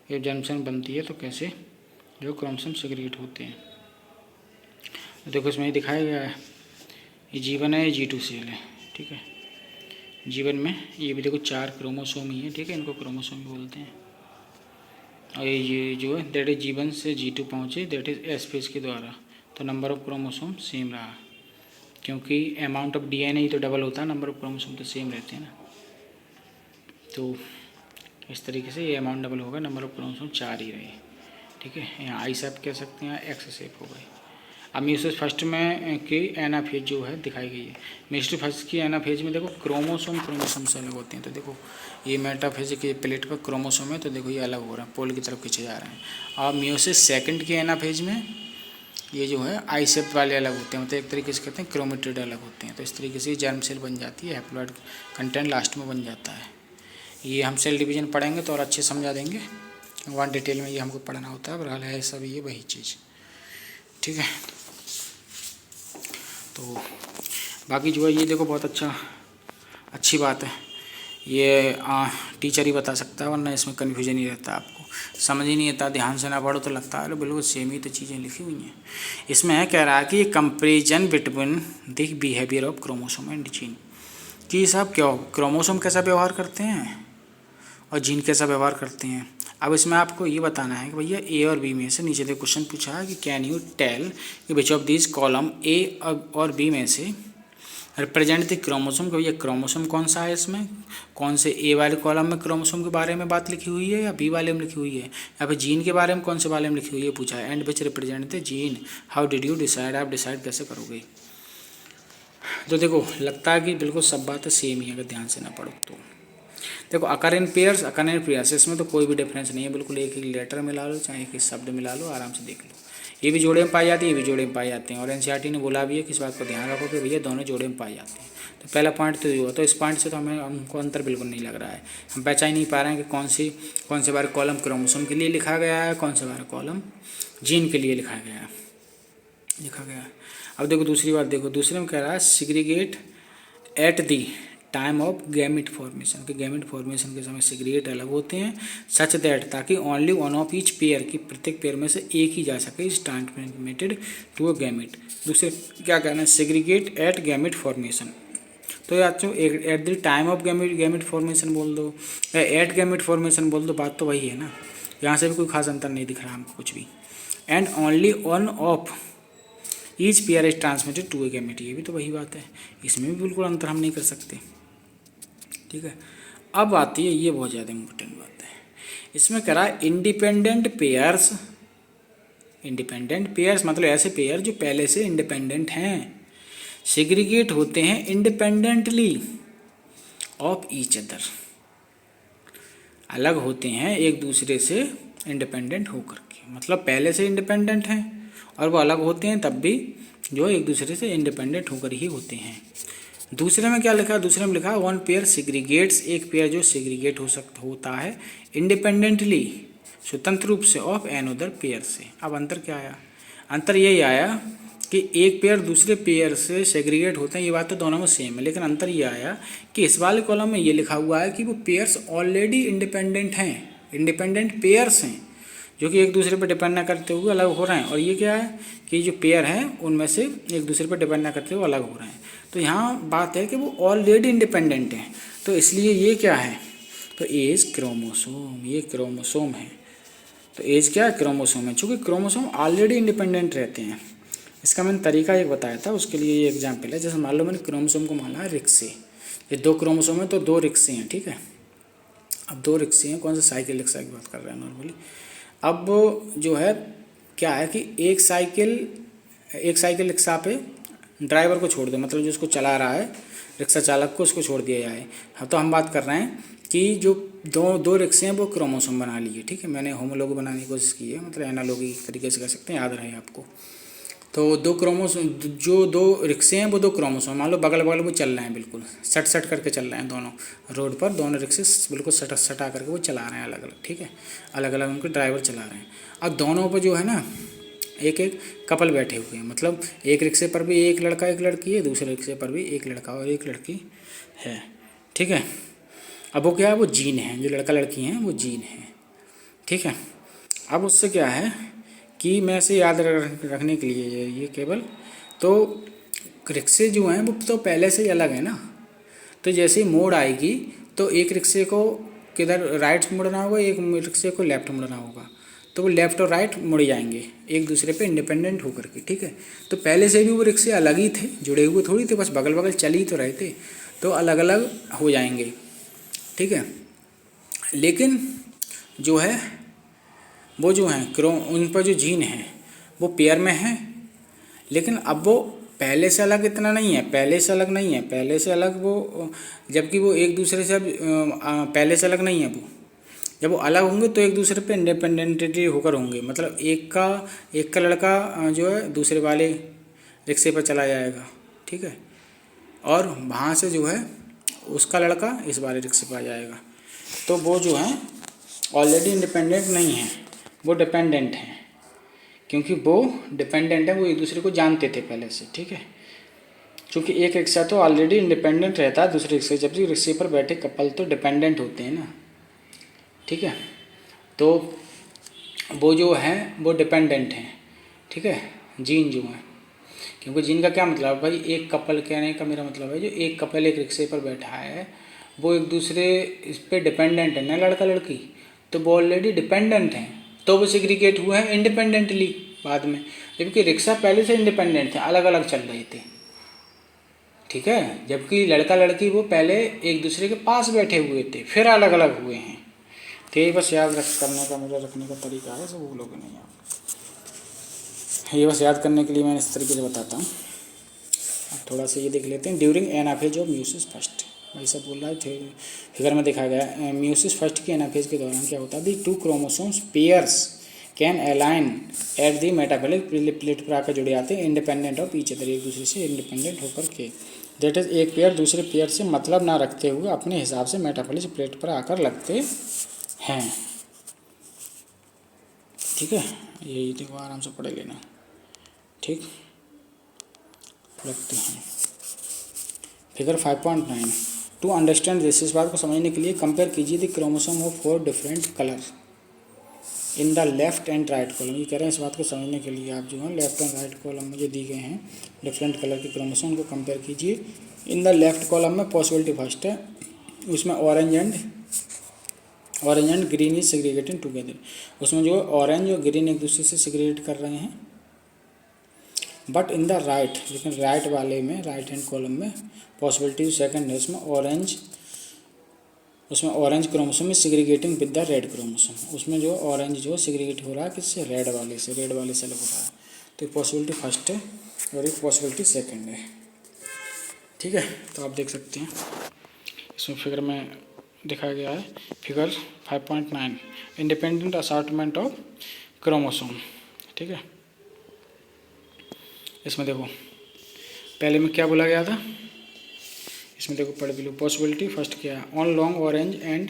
A: जब जर्म सेल बनती है तो कैसे जो क्रोमोसोम सेग्रीगेट होते हैं। तो देखो इसमें ये दिखाया गया है, ये G1 है, ये G2 सेल है। ठीक है, जीवन में ये भी देखो 4 क्रोमोसोम ही है। ठीक है, इनको क्रोमोसोम भी बोलते हैं। और ये जो है दैट इज G1 से G2 पहुँचे, दैट इज एस फेज के द्वारा। तो नंबर ऑफ क्रोमोसोम सेम रहा, क्योंकि अमाउंट ऑफ DNA ही तो डबल होता है, नंबर ऑफ क्रोमोसोम तो सेम रहते हैं ना। तो इस तरीके से ये अमाउंट डबल होगा, नंबर ऑफ क्रोमोसोम 4 ही रहे। ठीक है, यहाँ आई शेप कह सकते हैं, एक्स शेप हो गई। अब म्यूसिस फर्स्ट में की एनाफेज जो है दिखाई गई है। म्यूसिस फर्स्ट की एनाफेज में देखो क्रोमोसोम से अलग होते हैं। तो देखो ये मेटाफेज के प्लेट पर क्रोमोसोम है, तो देखो ये अलग हो रहा है, पोल की तरफ खींचे जा रहे हैं। और म्यूसिस सेकंड की एनाफेज में ये जो है आई शेप वाले अलग होते हैं, मतलब एक तरीके से कहते हैं क्रोमेटिड अलग होते हैं। तो इस तरीके से जर्म सेल बन जाती है, हैप्लॉइड कंटेंट लास्ट में बन जाता है। ये हम सेल डिवीजन पढ़ेंगे तो और अच्छे समझा देंगे, वहाँ डिटेल में ये हमको पढ़ना होता है। बहरहाल है सब ये वही चीज़। ठीक है, तो बाकी जो है ये देखो बहुत अच्छी बात है, ये टीचर ही बता सकता है, वरना इसमें कन्फ्यूजन ही रहता है, आपको समझ ही नहीं आता, ध्यान से ना पढ़ो तो लगता है बिल्कुल सेम ही तो चीज़ें लिखी हुई हैं। इसमें है कह रहा है कि comparison between the behaviour of chromosome and gene, कि साहब क्या क्रोमोसोम कैसा व्यवहार करते हैं और जीन कैसा व्यवहार करते हैं। अब इसमें आपको ये बताना है कि भैया ए और बी में से, नीचे देखो क्वेश्चन पूछा है कि कैन यू टेल कि which of this column A और बी में से रिप्रेजेंट द क्रोमोसोम, कि भैया क्रोमोसोम कौन सा है, इसमें कौन से ए वाले कॉलम में क्रोमोसोम के बारे में बात लिखी हुई है या बी वाले में लिखी हुई है, या फिर जीन के बारे में कौन से वाले में लिखी हुई है पूछा है। And which represent the gene, how did you decide, आप डिसाइड कैसे करोगे। तो देखो लगता है कि बिल्कुल सब बातें सेम ही है, अगर ध्यान से ना पढ़ो तो। देखो अकर इन पेयर्स, इसमें तो कोई भी डिफरेंस नहीं है, बिल्कुल एक ही लेटर मिला लो, चाहे एक ही शब्द मिला लो, आराम से देख लो। ये भी जोड़े में पाई जाती है, ये भी जोड़े में पाई जाते हैं। और NCERT ने बोला भी है कि इस बात को ध्यान रखो कि भैया दोनों जोड़े में पाए जाते हैं। तो पहला पॉइंट तो ये हुआ, तो इस पॉइंट से तो हमको अंतर बिल्कुल नहीं लग रहा है। हम पहचान नहीं पा रहे हैं कि कौन से बार कॉलम क्रोमोसोम के लिए लिखा गया है, कौन से बार कॉलम जीन के लिए लिखा गया है। अब देखो दूसरी बात, देखो दूसरे में कह रहा है segregate at the time of gamete formation, के गैमेट फॉर्मेशन के समय सेग्रीगेट अलग होते हैं, सच दैट ताकि only one of each pair, की प्रत्येक पेयर में से एक ही जा सके is transmitted to a gamete. दूसरे क्या कहना है, सेग्रीगेट एट गैमेट फॉर्मेशन। तो याद तो at the time of gamete formation बोल दो, एट गैमेट फॉर्मेशन बोल दो, बात तो वही है ना। यहाँ से भी कोई खास अंतर नहीं दिख रहा हमको कुछ भी। And only one of each pair is transmitted to a gamete, ये भी तो वही बात है, इसमें भी बिल्कुल अंतर हम नहीं कर सकते। ठीक है, अब आती है ये बहुत ज़्यादा इम्पोर्टेंट बात है, इसमें कह रहा है इंडिपेंडेंट पेयर्स मतलब ऐसे पेयर जो पहले से इंडिपेंडेंट हैं, सेग्रीगेट होते हैं इंडिपेंडेंटली ऑफ ईच अदर, अलग होते हैं एक दूसरे से इंडिपेंडेंट होकर के, मतलब पहले से इंडिपेंडेंट हैं और वो अलग होते हैं तब भी जो एक दूसरे से इंडिपेंडेंट होकर ही होते हैं। दूसरे में क्या लिखा है, दूसरे में लिखा है वन पेयर सेग्रीगेट्स, एक पेयर जो सेग्रीगेट होता है इंडिपेंडेंटली, स्वतंत्र रूप से ऑफ एन अदर पेयर से। अब अंतर क्या आया, अंतर यही आया कि एक पेयर दूसरे पेयर से सेग्रीगेट होते हैं, ये बात तो दोनों में सेम है, लेकिन अंतर ये आया कि इस वाले कॉलम में ये लिखा हुआ है कि वो पेयर्स ऑलरेडी इंडिपेंडेंट हैं, इंडिपेंडेंट पेयर्स हैं जो कि एक दूसरे पर डिपेंड ना करते हुए अलग हो रहे हैं। और ये क्या है कि जो पेयर हैं उनमें से एक दूसरे पर डिपेंड ना करते हुए अलग हो रहे हैं। तो यहाँ बात है कि वो ऑलरेडी इंडिपेंडेंट हैं, तो इसलिए ये क्या है, तो एज क्रोमोसोम, ये क्रोमोसोम है। तो एज क्या है, क्रोमोसोम है, चूँकि क्रोमोसोम ऑलरेडी इंडिपेंडेंट रहते हैं। इसका मैंने तरीका एक बताया था, उसके लिए ये एग्जाम्पल है। जैसे मान लो मैंने क्रोमोसोम को माना है रिक्शे, ये 2 क्रोमोसोम है तो 2 रिक्शे हैं, ठीक है। अब 2 रिक्शे हैं, कौन सा साइकिल रिक्शा की बात कर रहे हैं नॉर्मली। अब जो है क्या है कि एक साइकिल रिक्शा पे ड्राइवर को छोड़ दो, मतलब जो उसको चला रहा है रिक्शा चालक को, उसको छोड़ दिया जाए। हाँ, तो हम बात कर रहे हैं कि जो दो रिक्शे हैं वो क्रोमोसोम बना लिए, ठीक है। मैंने होमोलॉग बनाने की कोशिश की है, मतलब एनालॉगी तरीके से कर सकते हैं, याद रहे आपको। तो 2 क्रोमोसोम, जो 2 रिक्शे हैं वो 2 क्रोमोसोम, मान लो बगल बगल वो चल रहे हैं, बिल्कुल सट करके चल रहे हैं दोनों रोड पर, दोनों रिक्शे बिल्कुल सटा करके वो चला रहे हैं अलग अलग, ठीक है। अलग अलग उनके ड्राइवर चला रहे हैं। अब दोनों पर जो है ना एक एक कपल बैठे हुए हैं, मतलब एक रिक्शे पर भी एक लड़का एक लड़की है, दूसरे रिक्शे पर भी एक लड़का और एक लड़की है, ठीक है। अब वो क्या है, वो जीन है, जो लड़का लड़की हैं वो जीन है, ठीक है। अब उससे क्या है कि मैं इसे याद रखने के लिए ये केवल, तो रिक्शे जो हैं वो तो पहले से ही अलग है ना, तो जैसे ही मोड़ आएगी तो एक रिक्शे को किधर राइट मुड़ना होगा, एक रिक्शे को लेफ्ट मुड़ना होगा, तो वो लेफ्ट और राइट मुड़ जाएंगे एक दूसरे पे इंडिपेंडेंट होकर के, ठीक है। तो पहले से भी वो रिक्शे अलग ही थे, जुड़े हुए थोड़ी थे, बस बगल बगल चल ही तो रहे थे, तो अलग अलग हो जाएंगे, ठीक है। लेकिन जो है वो जो हैं उन पर जो जीन है वो पेयर में है, लेकिन अब वो पहले से अलग इतना नहीं है, पहले से अलग नहीं है, पहले से अलग वो, जबकि वो एक दूसरे से पहले से अलग नहीं है। वो जब वो अलग होंगे तो एक दूसरे पे इंडिपेंडेंटली होकर होंगे, मतलब एक का लड़का जो है दूसरे वाले रिक्शे पर चला जाएगा, ठीक है, और वहाँ से जो है उसका लड़का इस वाले रिक्शे पर आ जाएगा। तो वो जो है ऑलरेडी इंडिपेंडेंट नहीं है, वो डिपेंडेंट हैं, क्योंकि वो डिपेंडेंट है, वो एक दूसरे को जानते थे पहले से, ठीक है। क्योंकि एक रिक्शा तो ऑलरेडी इंडिपेंडेंट रहता है दूसरे रिक्शे, जबकि रिक्शे पर बैठे कपल तो डिपेंडेंट होते हैं ना, ठीक है। तो वो जो है वो डिपेंडेंट हैं, ठीक है, जीन जो है। क्योंकि जीन का क्या मतलब है भाई, एक कपल कहने का मेरा मतलब है जो एक कपल एक रिक्शे पर बैठा है वो एक दूसरे इस पर डिपेंडेंट है ना, लड़का लड़की, तो वो ऑलरेडी डिपेंडेंट हैं, तो वो सेग्रीगेट हुए हैं इंडिपेंडेंटली बाद में, जबकि रिक्शा पहले से इंडिपेंडेंट थे, अलग अलग चल रहे थे, ठीक है। जबकि लड़का लड़की वो पहले एक दूसरे के पास बैठे हुए थे, फिर अलग अलग हुए हैं। तो ये बस याद करने का मेरा रखने का तरीका है, सब भूलोगे नहीं आप, ये बस याद करने के लिए मैं इस तरीके से बताता हूँ। अब थोड़ा सा ये देख लेते हैं, during anaphase of meiosis first, भाई सब बोल रहा है फिगर में दिखाया गया है। म्यूसिस फर्स्ट की एनाफेज के दौरान क्या होता है, दी 2 chromosomes pairs can align at the metabolic plate पर आकर जुड़े आते हैं इंडिपेंडेंट ऑफ ईच अदर, एक दूसरे से इंडिपेंडेंट होकर के। दैट इज एक पेयर दूसरे पेयर से मतलब ना रखते हुए अपने हिसाब से मेटाबॉलिक प्लेट पर आकर लगते हैं, ठीक है। यही देखो आराम से पढ़ लेना, ठीक, लगते हैं। फिगर 5.9, टू अंडरस्टैंड दिस, इस बात को समझने के लिए कंपेयर कीजिए the chromosome of 4 different colour in the left and right column. ये कह रहे हैं इस बात को समझने के लिए आप जो है लेफ्ट एंड राइट कॉलम में जो दी गए हैं डिफरेंट कलर के क्रोमोसोम को कंपेयर कीजिए। इन द लेफ्ट कॉलम में पॉसिबिलिटी फर्स्ट है, उसमें orange and green is segregating together, उसमें जो ऑरेंज और ग्रीन एक दूसरे से सेग्रीगेट कर रहे हैं। बट इन द राइट, लेकिन राइट वाले में राइट हैंड कॉलम में पॉसिबिलिटी सेकंड है, उसमें orange chromosome is segregating with the red chromosome, उसमें जो ऑरेंज जो सेग्रीगेट हो रहा है किससे, रेड वाले से अलग हो रहा है। तो पॉसिबिलिटी फर्स्ट है और एक पॉसिबिलिटी सेकंड है, ठीक है। तो आप देख सकते हैं इसमें फिगर में दिखाया गया है, figure 5.9 independent assortment of chromosome, ठीक है। इसमें देखो पहले में क्या बोला गया था, इसमें देखो पढ़ भी लो, पॉसिबिलिटी फर्स्ट क्या है, on long orange and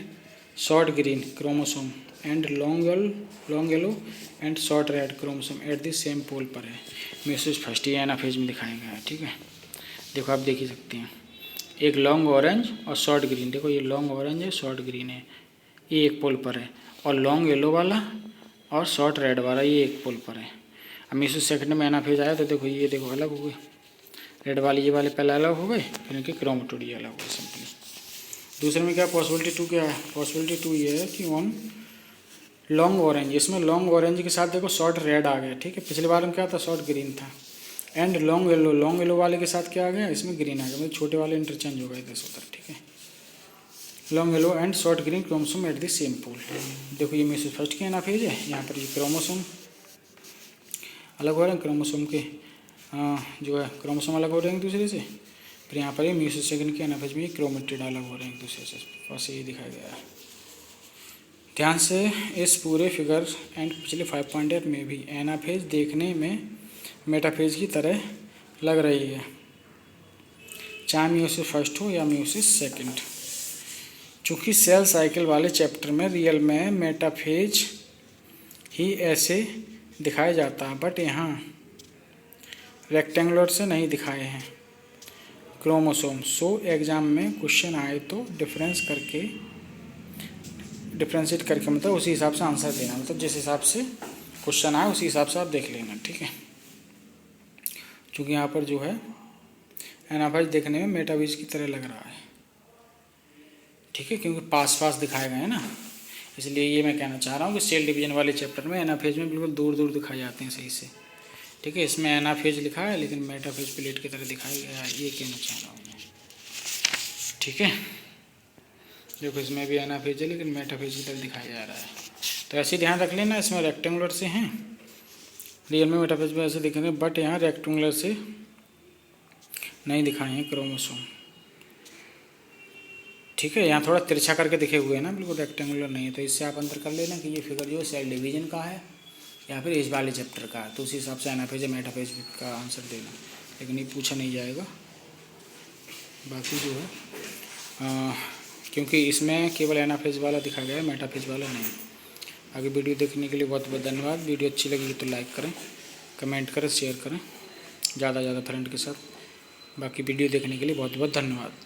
A: short green chromosome and long yellow and short red chromosome at the same pole पर है। मेयोसिस फर्स्ट, ये एनाफेज में दिखाया गया है। ठीक है, देखो आप देख ही सकते हैं, एक लॉन्ग ऑरेंज और शॉर्ट ग्रीन। देखो ये लॉन्ग ऑरेंज है, शॉर्ट ग्रीन है, ये एक पोल पर है। और लॉन्ग येलो वाला और शॉर्ट रेड वाला ये एक पोल पर है। अब मेयोसिस सेकंड में एनाफेज आया तो देखो ये देखो अलग हो गए, रेड वाले ये वाले पहले अलग हो गए, फिर इनके क्रोमेटिड ये अलग हो गए सिंपली। दूसरे में क्या पॉसिबिलिटी 2 क्या है? पॉसिबिलिटी 2 ये है कि ऑन लॉन्ग ऑरेंज, इसमें लॉन्ग ऑरेंज के साथ देखो शॉर्ट रेड आ गया। ठीक है, पिछले बार में क्या था? शॉर्ट ग्रीन था। एंड लॉन्ग येलो वाले के साथ क्या आ गया? इसमें ग्रीन आ गया, मतलब छोटे वाले इंटरचेंज हो गए इधर से उधर। ठीक है, long yellow and short green chromosome at the same pole. देखो ये मेयोसिस फर्स्ट की एनाफेज है, यहाँ पर ये क्रोमोसोम अलग हो रहे हैं, क्रोमोसोम के जो है क्रोमोसोम अलग हो रहे हैं एक दूसरे से। फिर यहाँ पर ये मेयोसिस सेकंड की एनाफेज में क्रोमेटिड अलग हो रहे हैं एक दूसरे से, बस यही दिखाया गया है। ध्यान से इस पूरे फिगर एंड पिछले 5.8 में भी एनाफेज देखने में मेटाफेज की तरह लग रही है, चाहे मेयोसिस फर्स्ट हो या मेयोसिस सेकंड। चूँकि सेल साइकिल वाले चैप्टर में रियल में मेटाफेज ही ऐसे दिखाया जाता है, बट यहाँ रेक्टेंगुलर से नहीं दिखाए हैं क्रोमोसोम। सो एग्ज़ाम में क्वेश्चन आए तो डिफ्रेंशिएट करके मतलब उसी हिसाब से आंसर देना, मतलब जिस हिसाब से क्वेश्चन आए उसी हिसाब से आप देख लेना। ठीक है, क्योंकि यहाँ पर जो है एनाफेज देखने में मेटाफेज की तरह लग रहा है। ठीक है, क्योंकि पास दिखाए गए हैं ना, इसलिए ये मैं कहना चाह रहा हूँ कि सेल डिवीजन वाले चैप्टर में एनाफेज में बिल्कुल दूर दिखाए जाते हैं सही से। ठीक है, इसमें एनाफेज लिखा है लेकिन मेटाफेज प्लेट की तरह दिखाया गया है, ये कहना चाह रहा हूँ मैं। ठीक है, देखो इसमें भी एनाफेज है लेकिन मेटाफेज की तरह दिखाया जा रहा है, तो ऐसे ध्यान रख लेना। इसमें रेक्टेंगुलर से हैं, रियल में मेटाफेज में ऐसे दिखेंगे, बट यहाँ रेक्टेंगुलर से नहीं दिखाए हैं क्रोमोसोम। ठीक है, यहाँ थोड़ा तिरछा करके दिखे हुए हैं ना, बिल्कुल रेक्टेंगुलर नहीं है, तो इससे आप अंतर कर लेना कि ये फिगर जो है सेल डिवीजन का है या फिर इस वाले चैप्टर का है, तो उसी हिसाब से एनाफेज या मेटाफेज का आंसर देना, लेकिन ये पूछा नहीं जाएगा। बाकी जो है क्योंकि इसमें केवल एनाफेज वाला दिखाया गया है, मेटाफेज वाला नहीं। आगे वीडियो देखने के लिए बहुत बहुत धन्यवाद। वीडियो अच्छी लगी तो लाइक करें, कमेंट करें, शेयर करें ज़्यादा फ्रेंड के साथ। बाकी वीडियो देखने के लिए बहुत बहुत धन्यवाद।